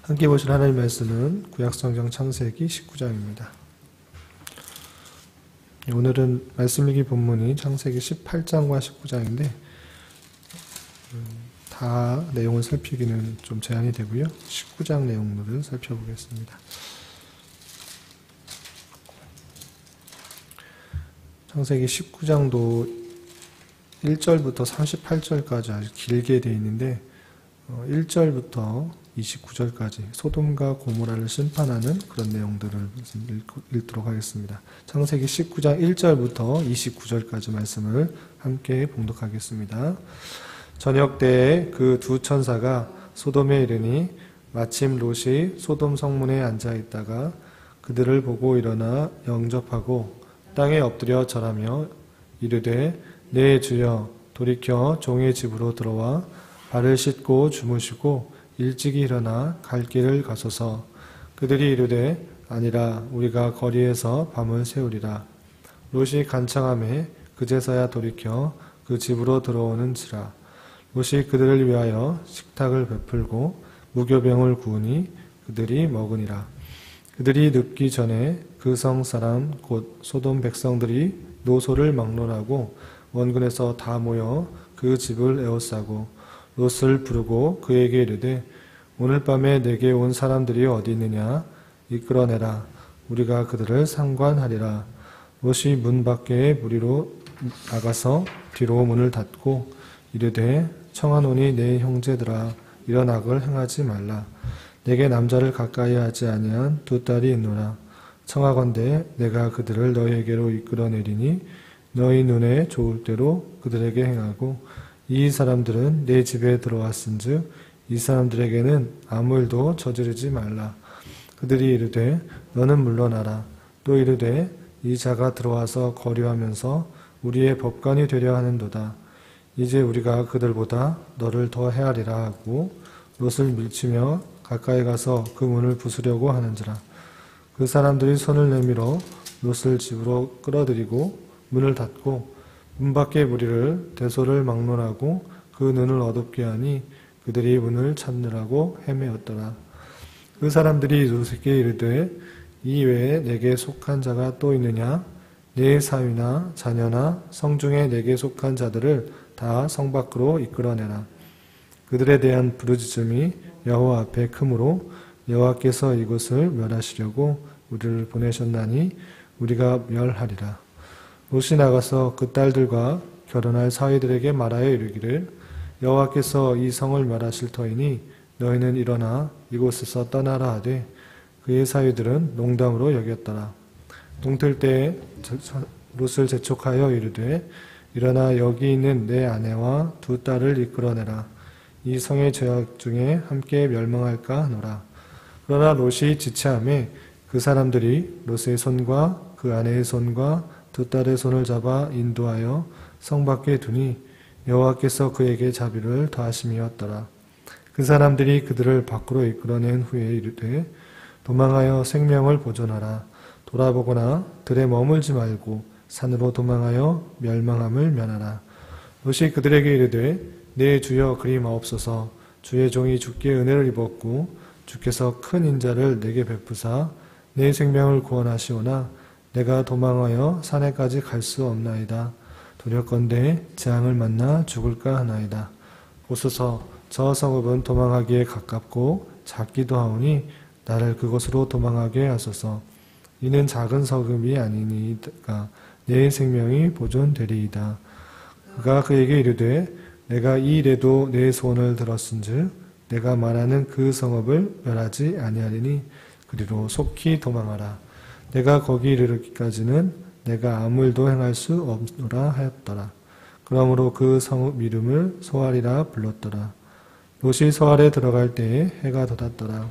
함께 보실 하나님의 말씀은 구약성경 창세기 19장입니다. 오늘은 말씀 읽기 본문이 창세기 18장과 19장인데 다 내용을 살피기는 좀 제한이 되고요. 19장 내용들을 살펴보겠습니다. 창세기 19장도 1절부터 38절까지 아주 길게 되어 있는데 1절부터 29절까지 소돔과 고모라를 심판하는 그런 내용들을 읽도록 하겠습니다. 창세기 19장 1절부터 29절까지 말씀을 함께 봉독하겠습니다. 저녁 때에 그 두 천사가 소돔에 이르니 마침 롯이 소돔 성문에 앉아 있다가 그들을 보고 일어나 영접하고 땅에 엎드려 절하며 이르되 내 주여 돌이켜 종의 집으로 들어와 발을 씻고 주무시고 일찍이 일어나 갈 길을 가소서. 그들이 이르되 아니라 우리가 거리에서 밤을 새우리라. 롯이 간청하매 그제서야 돌이켜 그 집으로 들어오는지라. 롯이 그들을 위하여 식탁을 베풀고 무교병을 구우니 그들이 먹으니라. 그들이 눕기 전에 그 성 사람 곧 소돔 백성들이 노소를 막론하고 원군에서 다 모여 그 집을 에워싸고 롯을 부르고 그에게 이르되 오늘 밤에 내게 온 사람들이 어디 있느냐 이끌어내라. 우리가 그들을 상관하리라. 롯이 문 밖에 무리로 나가서 뒤로 문을 닫고 이르되 청하노니 내 형제들아 이런 악을 행하지 말라. 내게 남자를 가까이 하지 아니한 두 딸이 있노라. 청하건대 내가 그들을 너희에게로 이끌어내리니 너희 눈에 좋을 대로 그들에게 행하고 이 사람들은 내 집에 들어왔은즉 이 사람들에게는 아무 일도 저지르지 말라. 그들이 이르되 너는 물러나라. 또 이르되 이 자가 들어와서 거류하면서 우리의 법관이 되려 하는도다. 이제 우리가 그들보다 너를 더 헤아리라 하고 롯을 밀치며 가까이 가서 그 문을 부수려고 하는지라. 그 사람들이 손을 내밀어 롯을 집으로 끌어들이고 문을 닫고 문 밖의 무리를 대소를 막론하고 그 눈을 어둡게 하니 그들이 문을 찾느라고 헤매었더라. 그 사람들이 롯에게 이르되 이 외에 내게 속한 자가 또 있느냐? 내 사위나 자녀나 성중에 내게 속한 자들을 다 성 밖으로 이끌어내라. 그들에 대한 부르짖음이 여호와 앞에 크므로 여호와께서 이곳을 멸하시려고 우리를 보내셨나니 우리가 멸하리라. 롯이 나가서 그 딸들과 결혼할 사위들에게 말하여 이르기를 여호와께서 이 성을 멸하실 터이니 너희는 일어나 이곳에서 떠나라 하되 그의 사위들은 농담으로 여겼더라. 동틀 때에 롯을 재촉하여 이르되 일어나 여기 있는 내 아내와 두 딸을 이끌어내라. 이 성의 죄악 중에 함께 멸망할까 하노라. 그러나 롯이 지체하매 그 사람들이 롯의 손과 그 아내의 손과 두 딸의 손을 잡아 인도하여 성 밖에 두니 여호와께서 그에게 자비를 더하심이었더라. 그 사람들이 그들을 밖으로 이끌어낸 후에 이르되 도망하여 생명을 보존하라. 돌아보거나 들에 머물지 말고 산으로 도망하여 멸망함을 면하라. 롯이 그들에게 이르되 내 주여 그리 마옵소서. 주의 종이 주께 은혜를 입었고 주께서 큰 인자를 내게 베푸사 내 생명을 구원하시오나 내가 도망하여 산에까지 갈 수 없나이다. 두렵건대 재앙을 만나 죽을까 하나이다. 보소서 저 성읍은 도망하기에 가깝고 작기도 하오니 나를 그곳으로 도망하게 하소서. 이는 작은 성읍이 아니니까 내 생명이 보존되리이다. 그가 그에게 이르되 내가 이 일에도 내 소원을 들었은즉 내가 말하는 그 성읍을 멸하지 아니하리니 그리로 속히 도망하라. 내가 거기 이르기까지는 내가 아무 일도 행할 수 없노라 하였더라. 그러므로 그 성읍 이름을 소알이라 불렀더라. 롯이 소알에 들어갈 때에 해가 돋았더라.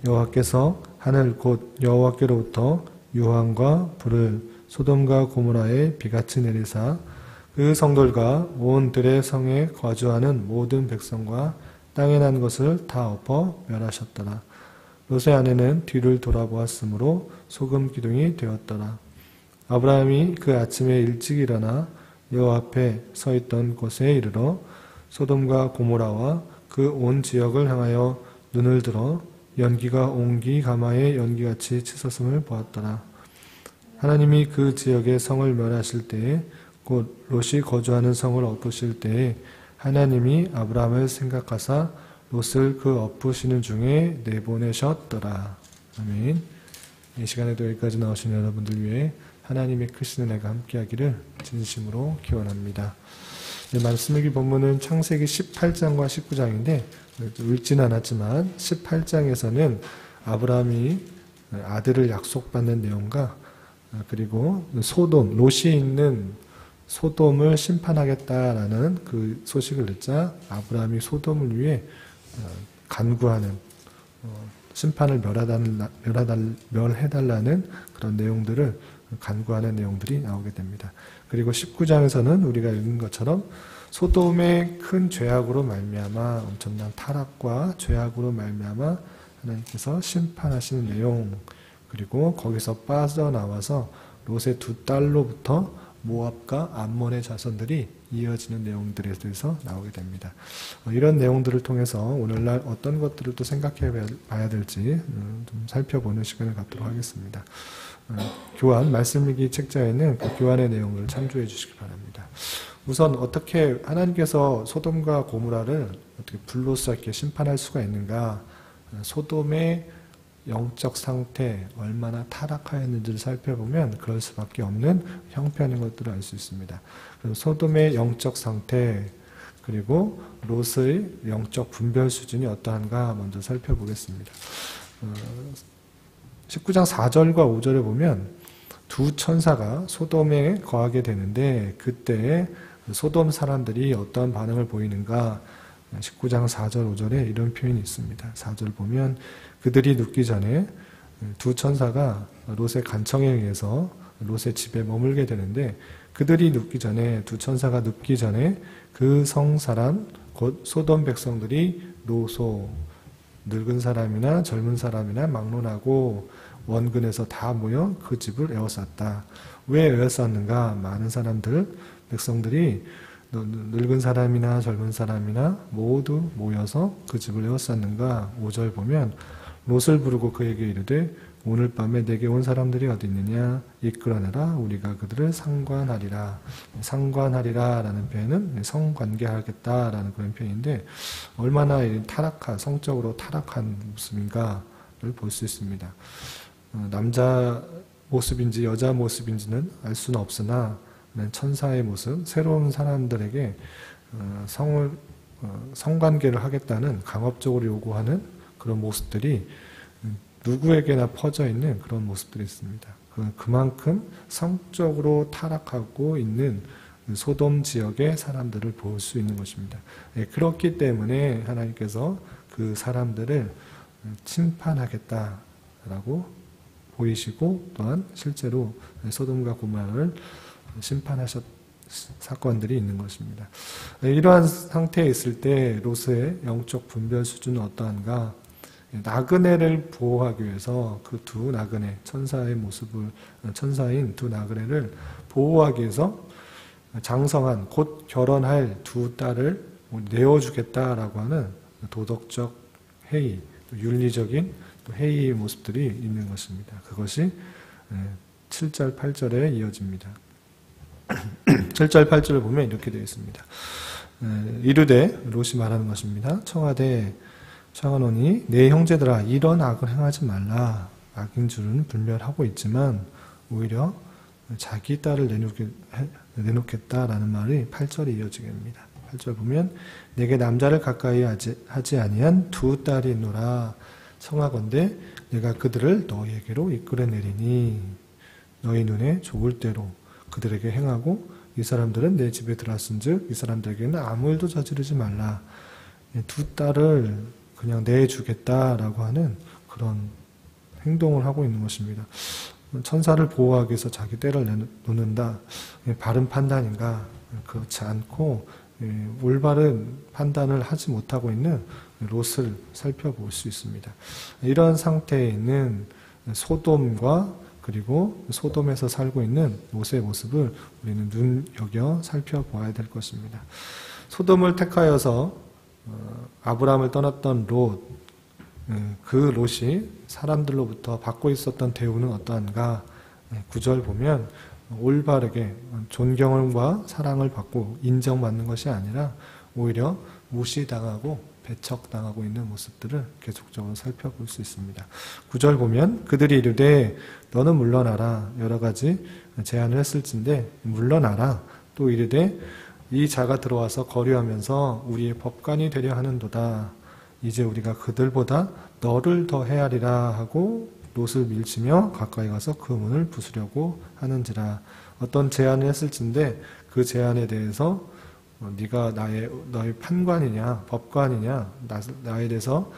여호와께서 하늘 곧 여호와께로부터 유황과 불을 소돔과 고모라에 비같이 내리사 그 성들과 온 들의 성에 거주하는 모든 백성과 땅에 난 것을 다 엎어 멸하셨더라. 롯의 아내는 뒤를 돌아보았으므로 소금 기둥이 되었더라. 아브라함이 그 아침에 일찍 일어나 여호와 앞에 서 있던 곳에 이르러 소돔과 고모라와 그 온 지역을 향하여 눈을 들어 연기가 옹기 가마의 연기같이 치솟음을 보았더라. 하나님이 그 지역의 성을 멸하실 때에 곧 롯이 거주하는 성을 엎으실 때에 하나님이 아브라함을 생각하사 롯을 그 엎으시는 중에 내보내셨더라. 아멘. 이 시간에도 여기까지 나오신 여러분들 위해 하나님의 크신 은혜가 함께하기를 진심으로 기원합니다. 말씀 읽기 본문은 창세기 18장과 19장인데 읽지는 않았지만 18장에서는 아브라함이 아들을 약속받는 내용과 그리고 소돔, 롯이 있는 소돔을 심판하겠다라는 그 소식을 듣자 아브라함이 소돔을 위해 간구하는 심판을 멸해달라는 그런 내용들을 간구하는 내용들이 나오게 됩니다. 그리고 19장에서는 우리가 읽은 것처럼 소돔의 큰 죄악으로 말미암아 엄청난 타락과 죄악으로 말미암아 하나님께서 심판하시는 내용, 그리고 거기서 빠져나와서 롯의 두 딸로부터 모압과 암몬의 자손들이 이어지는 내용들에 대해서 나오게 됩니다. 이런 내용들을 통해서 오늘날 어떤 것들을 또 생각해 봐야 될지 좀 살펴보는 시간을 갖도록 하겠습니다. 교환, 말씀 읽기 책자에는 그 교환의 내용을 참조해 주시기 바랍니다. 우선 어떻게 하나님께서 소돔과 고모라를 어떻게 불로써 이렇게 심판할 수가 있는가? 소돔의 영적 상태, 얼마나 타락하였는지를 살펴보면 그럴 수밖에 없는 형편인 것들을 알 수 있습니다. 그래서 소돔의 영적 상태, 그리고 롯의 영적 분별 수준이 어떠한가 먼저 살펴보겠습니다. 19장 4절과 5절에 보면 두 천사가 소돔에 거하게 되는데 그때 소돔 사람들이 어떤 반응을 보이는가? 19장 4절 5절에 이런 표현이 있습니다. 4절 보면 그들이 눕기 전에 두 천사가 롯의 간청에 의해서 롯의 집에 머물게 되는데 그들이 눕기 전에, 두 천사가 눕기 전에 그 성 사람 곧 소돔 백성들이 노소, 늙은 사람이나 젊은 사람이나 막론하고 원근에서 다 모여 그 집을 에워쌌다. 왜 에워쌌는가? 많은 사람들, 백성들이 늙은 사람이나 젊은 사람이나 모두 모여서 그 집을 에워쌌는가? 5절 보면 롯을 부르고 그에게 이르되 오늘 밤에 내게 온 사람들이 어디 있느냐? 이끌어내라. 우리가 그들을 상관하리라. 상관하리라 라는 표현은 성관계하겠다라는 그런 표현인데 얼마나 성적으로 타락한 모습인가를 볼 수 있습니다. 남자 모습인지 여자 모습인지는 알 수는 없으나 천사의 모습, 새로운 사람들에게 성관계를 하겠다는 강압적으로 요구하는 그런 모습들이 누구에게나 퍼져 있는 그런 모습들이 있습니다. 그만큼 성적으로 타락하고 있는 소돔 지역의 사람들을 볼 수 있는 것입니다. 그렇기 때문에 하나님께서 그 사람들을 심판하겠다라고 보이시고 또한 실제로 소돔과 고모라를 심판하셨 사건들이 있는 것입니다. 이러한 상태에 있을 때 롯의 영적 분별 수준은 어떠한가? 나그네를 보호하기 위해서 그 두 나그네, 천사인 두 나그네를 보호하기 위해서 장성한 곧 결혼할 두 딸을 내어주겠다라고 하는 도덕적 회의, 윤리적인 회의의 모습들이 있는 것입니다. 그것이 7절, 8절에 이어집니다. 7절, 8절을 보면 이렇게 되어 있습니다. 이르되, 롯이 말하는 것입니다. 청하노니 내 형제들아 이런 악을 행하지 말라. 악인 줄은 분별하고 있지만 오히려 자기 딸을 내놓겠다라는 말이 8절에 이어지게 됩니다. 8절 보면 내게 남자를 가까이 하지 아니한 두 딸이 있노라. 청하건대 내가 그들을 너희에게로 이끌어내리니 너희 눈에 좋을 대로 그들에게 행하고 이 사람들은 내 집에 들어왔은즉 이 사람들에게는 아무 일도 저지르지 말라. 두 딸을 그냥 내주겠다라고 하는 그런 행동을 하고 있는 것입니다. 천사를 보호하기 위해서 자기 떼를 내놓는다. 바른 판단인가? 그렇지 않고 올바른 판단을 하지 못하고 있는 롯을 살펴볼 수 있습니다. 이런 상태에 있는 소돔과 그리고 소돔에서 살고 있는 롯의 모습을 우리는 눈여겨 살펴보아야 될 것입니다. 소돔을 택하여서 아브라함을 떠났던 롯, 그 롯이 사람들로부터 받고 있었던 대우는 어떠한가? 9절 보면 올바르게 존경과 사랑을 받고 인정받는 것이 아니라 오히려 무시당하고 배척당하고 있는 모습들을 계속적으로 살펴볼 수 있습니다. 9절 보면 그들이 이르되 너는 물러나라. 여러 가지 제안을 했을진데 물러나라. 또 이르되 이 자가 들어와서 거류하면서 우리의 법관이 되려 하는도다. 이제 우리가 그들보다 너를 더 헤아리라 하고 롯을 밀치며 가까이 가서 그 문을 부수려고 하는지라. 어떤 제안을 했을진데 그 제안에 대해서 네가 너의 판관이냐 법관이냐 나에 대해서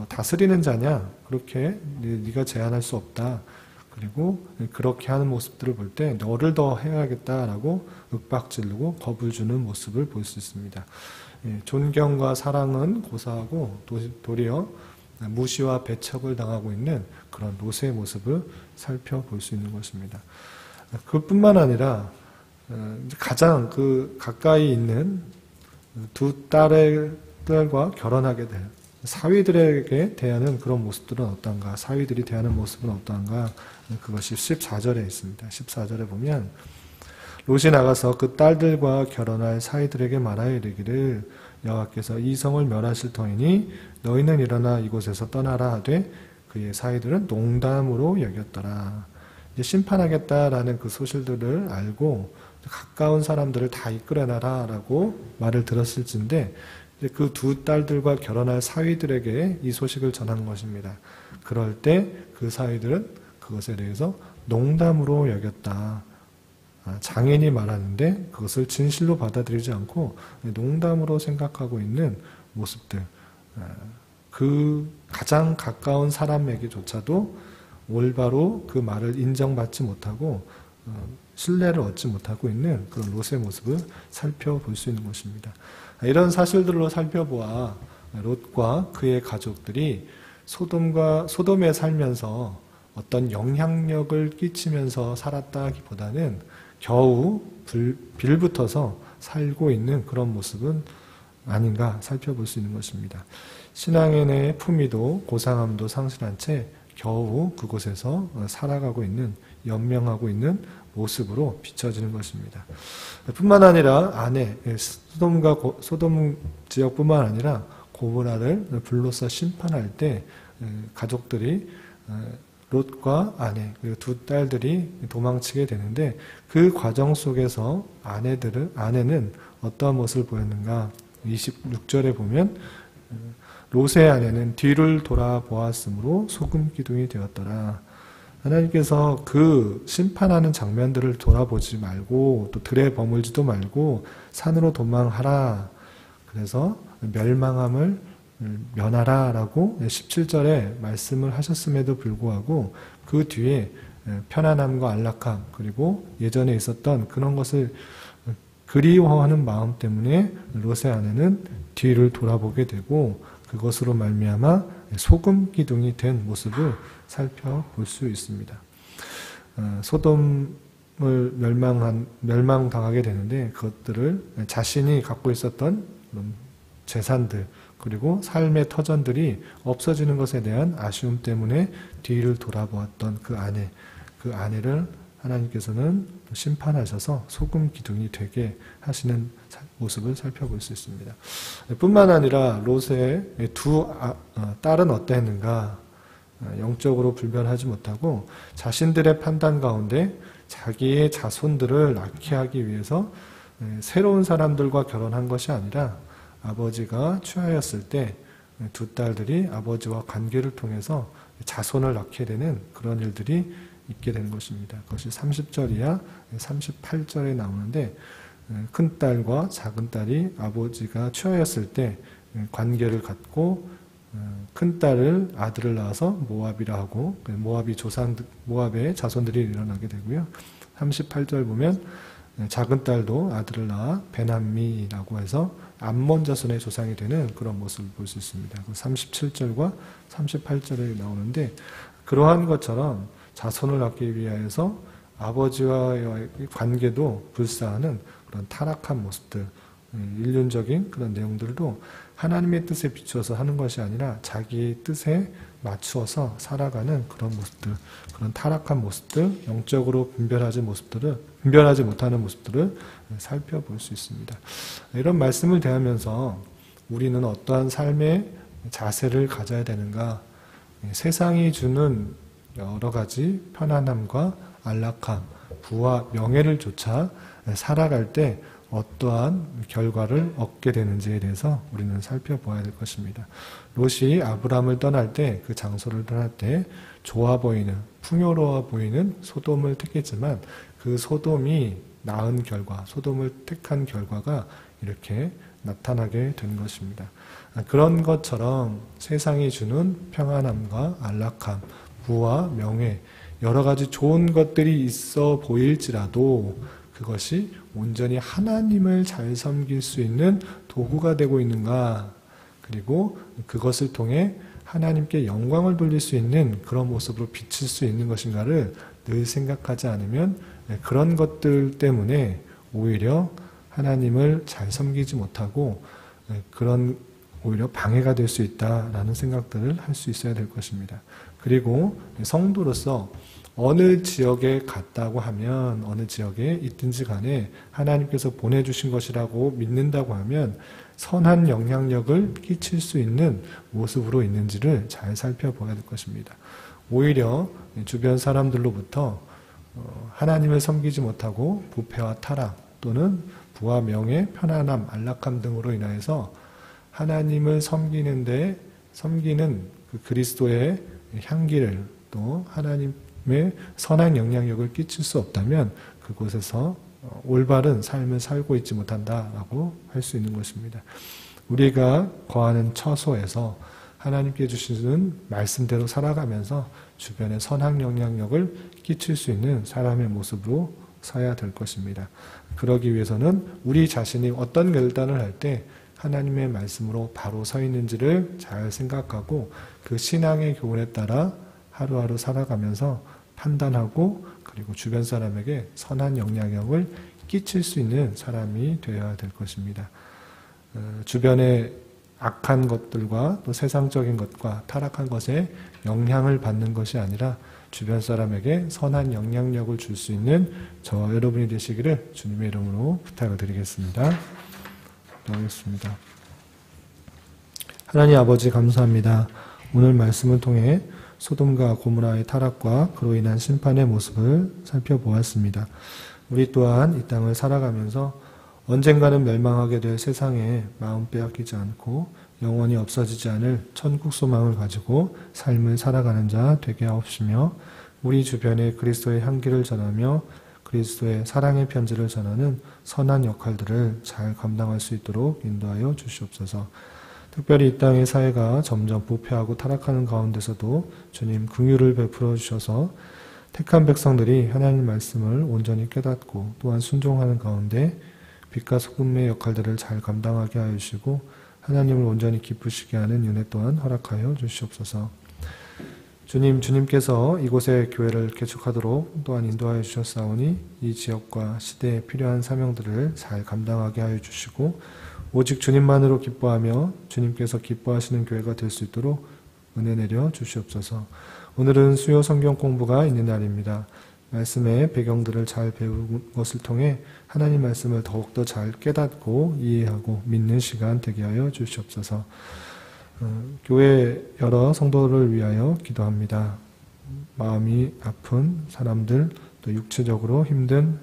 다스리는 자냐 그렇게 네가 제안할 수 없다. 그리고 그렇게 하는 모습들을 볼 때 너를 더 해야겠다라고 윽박지르고 겁을 주는 모습을 볼 수 있습니다. 존경과 사랑은 고사하고 도리어 무시와 배척을 당하고 있는 그런 롯의 모습을 살펴볼 수 있는 것입니다. 그뿐만 아니라 가장 가까이 있는 두 딸과 결혼하게 될 사위들에게 대하는 그런 모습들은 어떤가? 사위들이 대하는 모습은 어떤가? 그것이 14절에 있습니다. 14절에 보면 롯이 나가서 그 딸들과 결혼할 사위들에게 말하여 이르기를 여호와께서 이 성을 멸하실 터이니 너희는 일어나 이곳에서 떠나라 하되 그의 사위들은 농담으로 여겼더라. 이제 심판하겠다라는 그 소실들을 알고 가까운 사람들을 다 이끌어내라라고 말을 들었을진데 그 두 딸들과 결혼할 사위들에게 이 소식을 전한 것입니다. 그럴 때 그 사위들은 그것에 대해서 농담으로 여겼다. 장인이 말하는데 그것을 진실로 받아들이지 않고 농담으로 생각하고 있는 모습들. 그 가장 가까운 사람에게조차도 올바로 그 말을 인정받지 못하고 신뢰를 얻지 못하고 있는 그런 롯의 모습을 살펴볼 수 있는 것입니다. 이런 사실들로 살펴보아 롯과 그의 가족들이 소돔에 살면서 어떤 영향력을 끼치면서 살았다기보다는 겨우 빌붙어서 살고 있는 그런 모습은 아닌가 살펴볼 수 있는 것입니다. 신앙인의 품위도 고상함도 상실한 채 겨우 그곳에서 살아가고 있는 연명하고 있는 모습으로 비춰지는 것입니다. 뿐만 아니라 소돔 지역뿐만 아니라 고모라를 불로써 심판할 때 가족들이 롯과 아내 그리고 두 딸들이 도망치게 되는데 그 과정 속에서 아내는 어떠한 모습을 보였는가? 26절에 보면 롯의 아내는 뒤를 돌아보았으므로 소금 기둥이 되었더라. 하나님께서 그 심판하는 장면들을 돌아보지 말고 또 들에 버물지도 말고 산으로 도망하라. 그래서 멸망함을 면하라 라고 17절에 말씀을 하셨음에도 불구하고 그 뒤에 편안함과 안락함 그리고 예전에 있었던 그런 것을 그리워하는 마음 때문에 롯의 아내는 뒤를 돌아보게 되고 그것으로 말미암아 소금 기둥이 된 모습을 살펴볼 수 있습니다. 소돔을 멸망당하게 되는데 그것들을 자신이 갖고 있었던 재산들 그리고 삶의 터전들이 없어지는 것에 대한 아쉬움 때문에 뒤를 돌아보았던 그 아내를 하나님께서는 심판하셔서 소금 기둥이 되게 하시는 모습을 살펴볼 수 있습니다. 뿐만 아니라 롯의 두 딸은 어떠했는가? 영적으로 분별하지 못하고 자신들의 판단 가운데 자기의 자손들을 낳게 하기 위해서 새로운 사람들과 결혼한 것이 아니라 아버지가 취하였을 때 두 딸들이 아버지와 관계를 통해서 자손을 낳게 되는 그런 일들이 있게 되는 것입니다. 그것이 30절 이하 38절에 나오는데 큰딸과 작은딸이 아버지가 취하였을 때 관계를 갖고 큰딸을 아들을 낳아서 모압이라 하고 모압의 자손들이 일어나게 되고요. 38절 보면 작은딸도 아들을 낳아 베남미라고 해서 암몬 자손의 조상이 되는 그런 모습을 볼 수 있습니다. 37절과 38절에 나오는데 그러한 것처럼 자손을 낳기 위하여서 아버지와의 관계도 불사하는 그런 타락한 모습들, 인륜적인 그런 내용들도 하나님의 뜻에 비추어서 하는 것이 아니라 자기의 뜻에 맞추어서 살아가는 그런 모습들, 그런 타락한 모습들, 영적으로 분별하지 못하는 모습들을 살펴볼 수 있습니다. 이런 말씀을 대하면서 우리는 어떠한 삶의 자세를 가져야 되는가? 세상이 주는 여러 가지 편안함과 안락함, 부와 명예를 쫓아 살아갈 때 어떠한 결과를 얻게 되는지에 대해서 우리는 살펴보아야 될 것입니다. 롯이 아브람을 떠날 때, 그 장소를 떠날 때 좋아 보이는, 풍요로워 보이는 소돔을 택했지만 그 소돔이 낳은 결과, 소돔을 택한 결과가 이렇게 나타나게 된 것입니다. 그런 것처럼 세상이 주는 평안함과 안락함, 부와 명예, 여러 가지 좋은 것들이 있어 보일지라도 그것이 온전히 하나님을 잘 섬길 수 있는 도구가 되고 있는가, 그리고 그것을 통해 하나님께 영광을 돌릴 수 있는 그런 모습으로 비칠 수 있는 것인가를 늘 생각하지 않으면 그런 것들 때문에 오히려 하나님을 잘 섬기지 못하고 그런 오히려 방해가 될 수 있다라는 생각들을 할 수 있어야 될 것입니다. 그리고 성도로서 어느 지역에 갔다고 하면, 어느 지역에 있든지 간에 하나님께서 보내주신 것이라고 믿는다고 하면 선한 영향력을 끼칠 수 있는 모습으로 있는지를 잘 살펴봐야 될 것입니다. 오히려 주변 사람들로부터 하나님을 섬기지 못하고 부패와 타락 또는 부와 명예, 편안함, 안락함 등으로 인하여서 하나님을 섬기는 그 그리스도의 향기를 또 하나님의 선한 영향력을 끼칠 수 없다면 그곳에서 올바른 삶을 살고 있지 못한다라고 할 수 있는 것입니다. 우리가 거하는 처소에서 하나님께 주시는 말씀대로 살아가면서 주변에 선한 영향력을 끼칠 수 있는 사람의 모습으로 서야 될 것입니다. 그러기 위해서는 우리 자신이 어떤 결단을 할 때 하나님의 말씀으로 바로 서 있는지를 잘 생각하고 그 신앙의 교훈에 따라 하루하루 살아가면서 판단하고 그리고 주변 사람에게 선한 영향력을 끼칠 수 있는 사람이 되어야 될 것입니다. 주변의 악한 것들과 또 세상적인 것과 타락한 것에 영향을 받는 것이 아니라 주변 사람에게 선한 영향력을 줄 수 있는 저와 여러분이 되시기를 주님의 이름으로 부탁을 드리겠습니다. 기도하겠습니다. 하나님 아버지 감사합니다. 오늘 말씀을 통해 소돔과 고모라의 타락과 그로 인한 심판의 모습을 살펴보았습니다. 우리 또한 이 땅을 살아가면서 언젠가는 멸망하게 될 세상에 마음 빼앗기지 않고 영원히 없어지지 않을 천국 소망을 가지고 삶을 살아가는 자 되게 하옵시며 우리 주변에 그리스도의 향기를 전하며 그리스도의 사랑의 편지를 전하는 선한 역할들을 잘 감당할 수 있도록 인도하여 주시옵소서. 특별히 이 땅의 사회가 점점 부패하고 타락하는 가운데서도 주님 긍휼을 베풀어 주셔서 택한 백성들이 하나님 말씀을 온전히 깨닫고 또한 순종하는 가운데 빛과 소금의 역할들을 잘 감당하게 하여 주시고 하나님을 온전히 기쁘시게 하는 은혜 또한 허락하여 주시옵소서. 주님께서 이곳에 교회를 개척하도록 또한 인도하여 주셨사오니 이 지역과 시대에 필요한 사명들을 잘 감당하게 하여 주시고 오직 주님만으로 기뻐하며 주님께서 기뻐하시는 교회가 될 수 있도록 은혜 내려 주시옵소서. 오늘은 수요 성경 공부가 있는 날입니다. 말씀의 배경들을 잘 배운 것을 통해 하나님 말씀을 더욱더 잘 깨닫고 이해하고 믿는 시간 되게 하여 주시옵소서. 교회 여러 성도를 위하여 기도합니다. 마음이 아픈 사람들, 또 육체적으로 힘든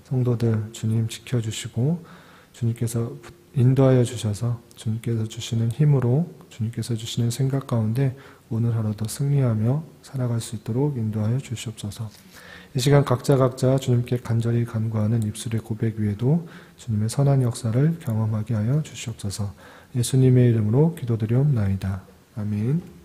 성도들 주님 지켜주시고 주님께서 인도하여 주셔서 주님께서 주시는 힘으로 주님께서 주시는 생각 가운데 오늘 하루도 승리하며 살아갈 수 있도록 인도하여 주시옵소서. 이 시간 각자 주님께 간절히 간구하는 입술의 고백 위에도 주님의 선한 역사를 경험하게 하여 주시옵소서. 예수님의 이름으로 기도드리옵나이다. 아멘.